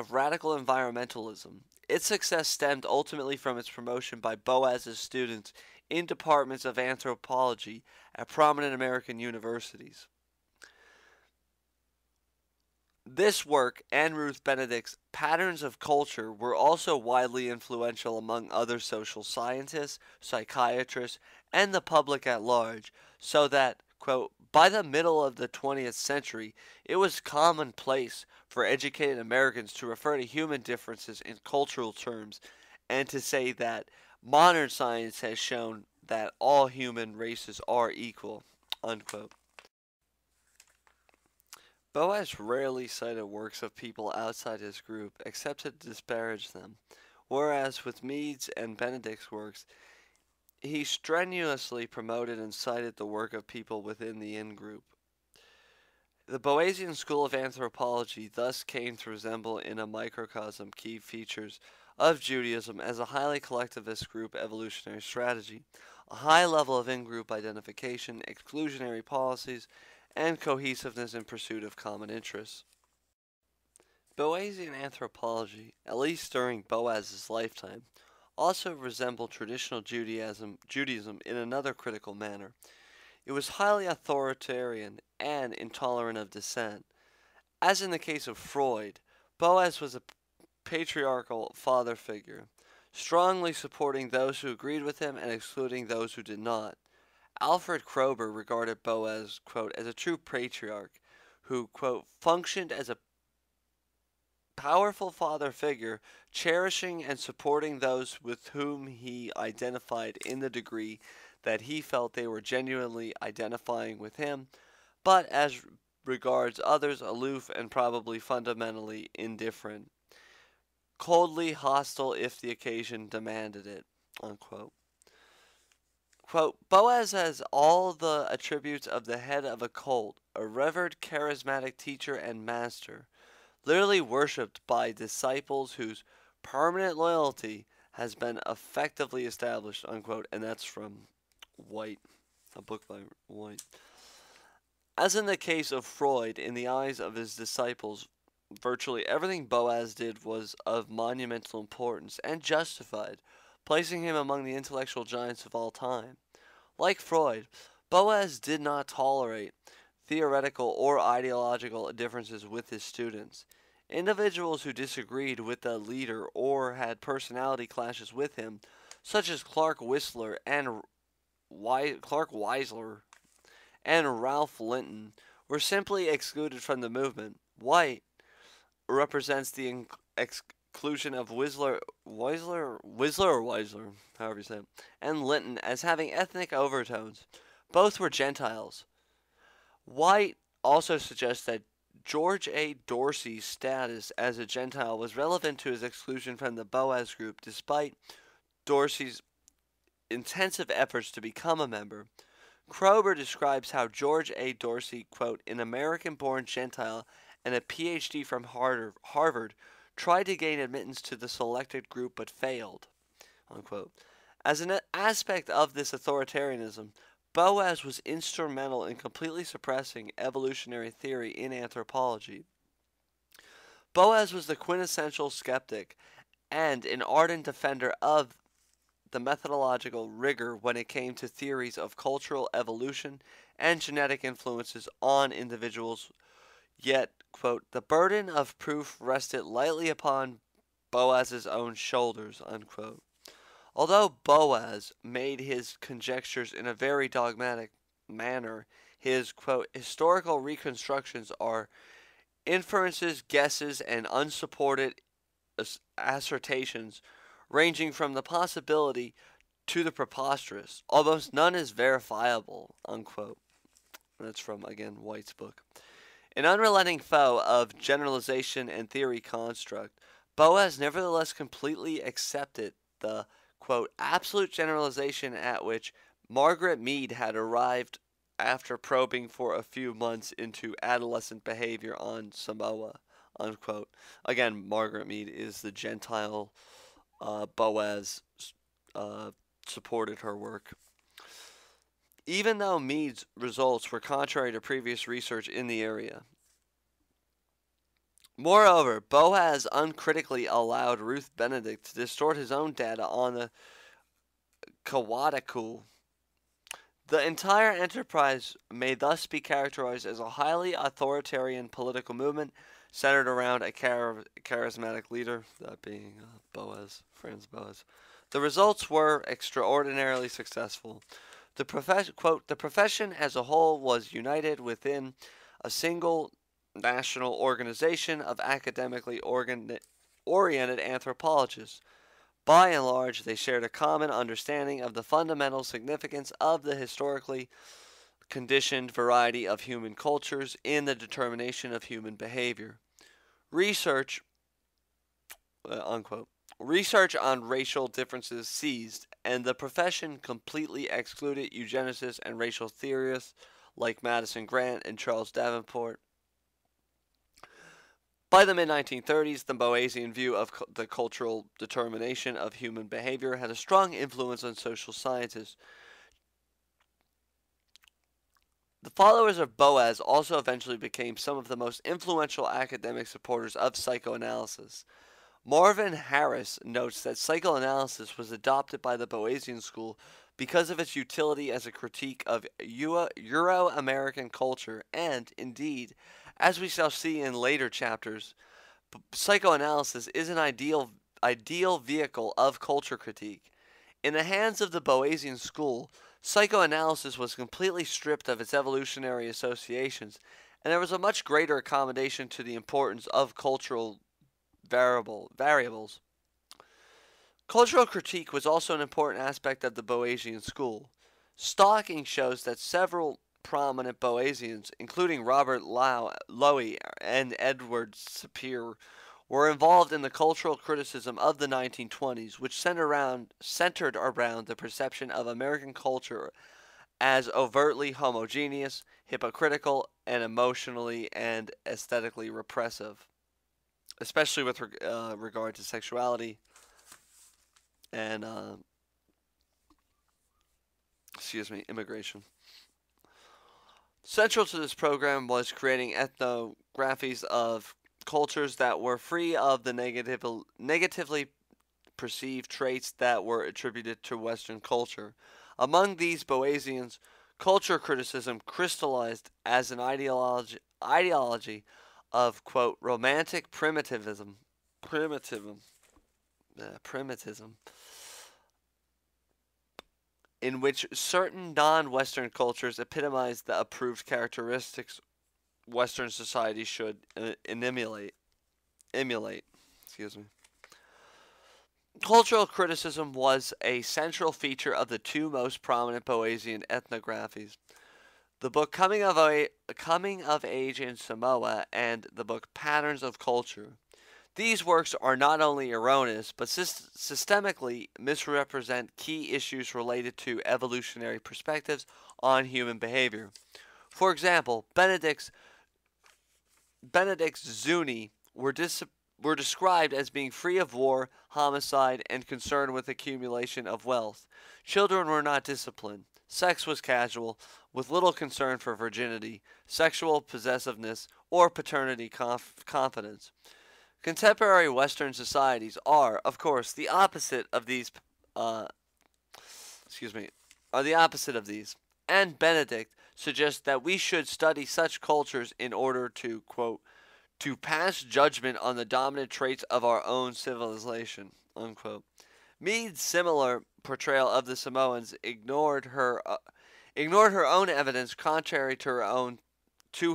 of radical environmentalism. Its success stemmed ultimately from its promotion by Boas's students in departments of anthropology at prominent American universities. This work and Ruth Benedict's Patterns of Culture were also widely influential among other social scientists, psychiatrists, and the public at large, so that, quote, by the middle of the 20th century, it was commonplace for educated Americans to refer to human differences in cultural terms and to say that modern science has shown that all human races are equal, unquote. Boas rarely cited works of people outside his group except to disparage them, whereas with Mead's and Benedict's works, he strenuously promoted and cited the work of people within the in-group. The Boasian school of anthropology thus came to resemble in a microcosm key features of Judaism as a highly collectivist group evolutionary strategy, a high level of in-group identification, exclusionary policies, and cohesiveness in pursuit of common interests. Boasian anthropology, at least during Boas's lifetime, also resembled traditional Judaism in another critical manner. It was highly authoritarian and intolerant of dissent. As in the case of Freud, Boas was a patriarchal father figure, strongly supporting those who agreed with him and excluding those who did not. Alfred Kroeber regarded Boas, quote, as a true patriarch who, quote, functioned as a powerful father figure, cherishing and supporting those with whom he identified in the degree that he felt they were genuinely identifying with him, but as regards others, aloof and probably fundamentally indifferent, coldly hostile if the occasion demanded it, unquote. Quote, Boas has all the attributes of the head of a cult, a revered charismatic teacher and master, literally worshipped by disciples whose permanent loyalty has been effectively established, unquote, and that's from White, a book by White. As in the case of Freud, in the eyes of his disciples, virtually everything Boas did was of monumental importance and justified, placing him among the intellectual giants of all time. Like Freud, Boas did not tolerate theoretical or ideological differences with his students. Individuals who disagreed with the leader or had personality clashes with him, such as Clark Weisler and Ralph Linton, were simply excluded from the movement. White represents the exclusion of Weisler, however you say it, and Linton as having ethnic overtones. Both were Gentiles. White also suggests that George A. Dorsey's status as a Gentile was relevant to his exclusion from the Boas group, despite Dorsey's intensive efforts to become a member. Kroeber describes how George A. Dorsey, quote, an American-born Gentile and a Ph.D. from Harvard, tried to gain admittance to the selected group but failed, unquote. As an aspect of this authoritarianism, Boas was instrumental in completely suppressing evolutionary theory in anthropology. Boas was the quintessential skeptic and an ardent defender of the methodological rigor when it came to theories of cultural evolution and genetic influences on individuals, yet, quote, the burden of proof rested lightly upon Boas's own shoulders, unquote. Although Boas made his conjectures in a very dogmatic manner, his, quote, historical reconstructions are inferences, guesses, and unsupported assertions ranging from the possibility to the preposterous. Almost none is verifiable, unquote. That's from, again, White's book. An unrelenting foe of generalization and theory construct, Boas nevertheless completely accepted the, quote, absolute generalization at which Margaret Mead had arrived after probing for a few months into adolescent behavior on Samoa, unquote. Again, Margaret Mead is the Gentile Boas supported her work. Even though Mead's results were contrary to previous research in the area, Moreover, Boas uncritically allowed Ruth Benedict to distort his own data on the Kawadaku. The entire enterprise may thus be characterized as a highly authoritarian political movement centered around a charismatic leader, that being Boas, Franz Boas. The results were extraordinarily successful. The profession as a whole was united within a single national organization of academically oriented anthropologists. By and large, they shared a common understanding of the fundamental significance of the historically conditioned variety of human cultures in the determination of human behavior. Research, unquote, research on racial differences ceased, and the profession completely excluded eugenicists and racial theorists like Madison Grant and Charles Davenport. By the mid-1930s, the Boasian view of the cultural determination of human behavior had a strong influence on social scientists. The followers of Boas also eventually became some of the most influential academic supporters of psychoanalysis. Marvin Harris notes that psychoanalysis was adopted by the Boasian school because of its utility as a critique of Euro-American culture and, indeed, as we shall see in later chapters, psychoanalysis is an ideal vehicle of culture critique. In the hands of the Boasian school, psychoanalysis was completely stripped of its evolutionary associations, and there was a much greater accommodation to the importance of cultural variables. Cultural critique was also an important aspect of the Boasian school. Stalking shows that several prominent Boasians, including Robert Lowy and Edward Sapir, were involved in the cultural criticism of the 1920s, which centered around the perception of American culture as overtly homogeneous, hypocritical, and emotionally and aesthetically repressive, especially with regard to sexuality and immigration. Central to this program was creating ethnographies of cultures that were free of the negatively perceived traits that were attributed to Western culture. Among these Boasians, culture criticism crystallized as an ideology of, quote, romantic primitivism, in which certain non-Western cultures epitomize the approved characteristics Western society should emulate. Excuse me. Cultural criticism was a central feature of the two most prominent Boasian ethnographies. The book Coming of Age in Samoa and the book Patterns of Culture. These works are not only erroneous, but systemically misrepresent key issues related to evolutionary perspectives on human behavior. For example, Benedict's Zuni were described as being free of war, homicide, and concerned with accumulation of wealth. Children were not disciplined. Sex was casual, with little concern for virginity, sexual possessiveness, or paternity confidence. Contemporary Western societies are, of course, the opposite of these. And Benedict suggests that we should study such cultures in order to, quote, to pass judgment on the dominant traits of our own civilization, unquote. Mead's similar portrayal of the Samoans ignored her own evidence contrary to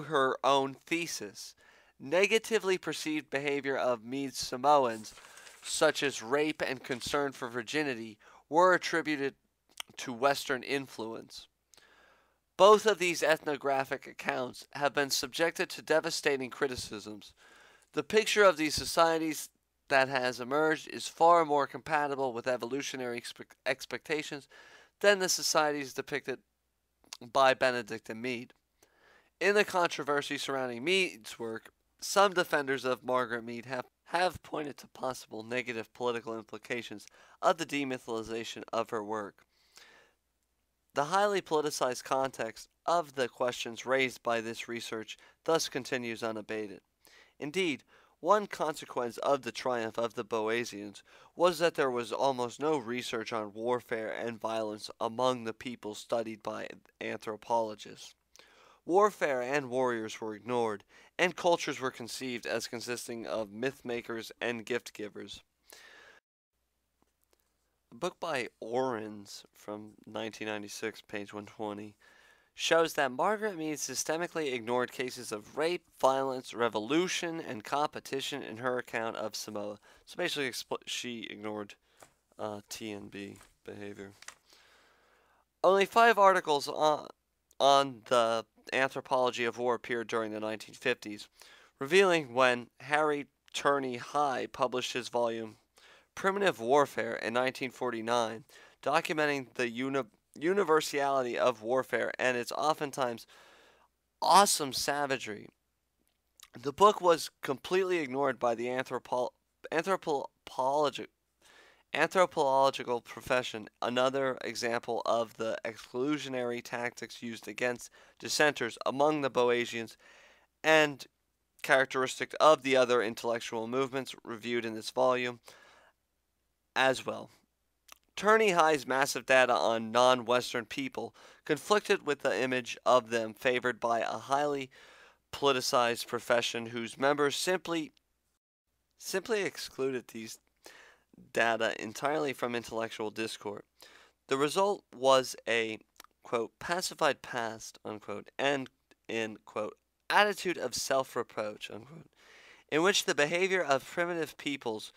her own thesis. Negatively perceived behavior of Mead's Samoans, such as rape and concern for virginity, were attributed to Western influence. Both of these ethnographic accounts have been subjected to devastating criticisms. The picture of these societies that has emerged is far more compatible with evolutionary expectations than the societies depicted by Benedict and Mead. In the controversy surrounding Mead's work, some defenders of Margaret Mead have pointed to possible negative political implications of the demythalization of her work. The highly politicized context of the questions raised by this research thus continues unabated. Indeed, One consequence of the triumph of the Boasians was that there was almost no research on warfare and violence among the people studied by anthropologists. Warfare and warriors were ignored, and cultures were conceived as consisting of myth makers and gift givers. A book by Orens from 1996, page 120, shows that Margaret Mead systemically ignored cases of rape, violence, revolution, and competition in her account of Samoa. So basically, she ignored TNB behavior. Only 5 articles on the anthropology of war appeared during the 1950s, revealing when Harry Turney High published his volume Primitive Warfare in 1949, documenting the universality of warfare and its oftentimes awesome savagery. The book was completely ignored by the anthropological profession, another example of the exclusionary tactics used against dissenters among the Boasians and characteristic of the other intellectual movements reviewed in this volume as well. Turney High's massive data on non-Western people conflicted with the image of them favored by a highly politicized profession whose members simply excluded these data entirely from intellectual discourse. The result was a, quote, pacified past, unquote, and in, quote, attitude of self-reproach, unquote, in which the behavior of primitive peoples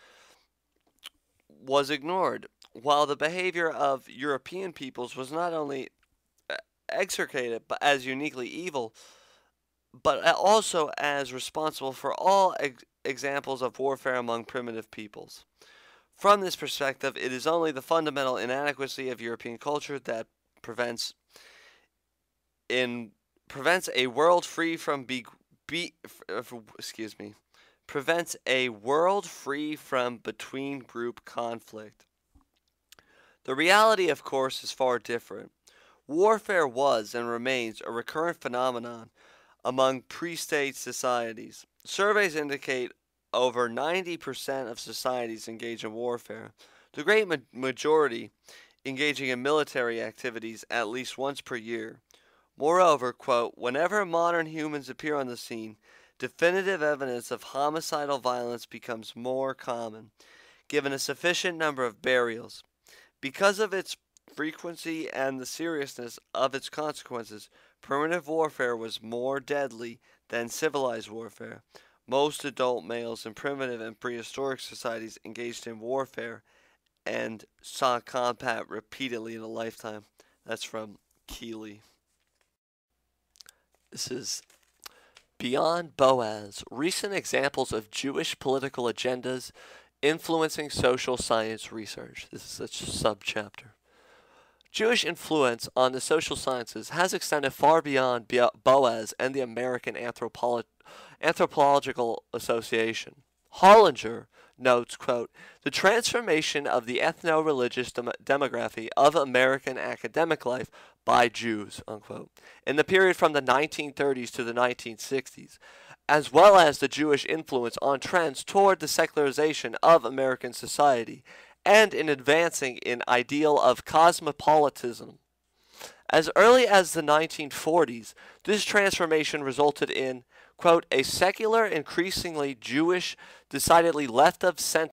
was ignored, while the behavior of European peoples was not only execrated but as uniquely evil, but also as responsible for all examples of warfare among primitive peoples. From this perspective, it is only the fundamental inadequacy of European culture that prevents a world free from prevents a world free from between group conflict. The reality, of course, is far different. Warfare was and remains a recurrent phenomenon among pre-state societies. Surveys indicate over 90% of societies engage in warfare, the great majority engaging in military activities at least once per year. Moreover, quote, whenever modern humans appear on the scene, definitive evidence of homicidal violence becomes more common, given a sufficient number of burials. Because of its frequency and the seriousness of its consequences, primitive warfare was more deadly than civilized warfare. Most adult males in primitive and prehistoric societies engaged in warfare and saw combat repeatedly in a lifetime. That's from Keeley. This is Beyond Boas, recent examples of Jewish political agendas influencing social science research. This is a subchapter. Jewish influence on the social sciences has extended far beyond Boas and the American Anthropological Association. Hollinger notes, quote, the transformation of the ethno-religious demography of American academic life by Jews, unquote, in the period from the 1930s to the 1960s, as well as the Jewish influence on trends toward the secularization of American society, and in advancing an ideal of cosmopolitanism. As early as the 1940s, this transformation resulted in, quote, a secular, increasingly Jewish, decidedly left of center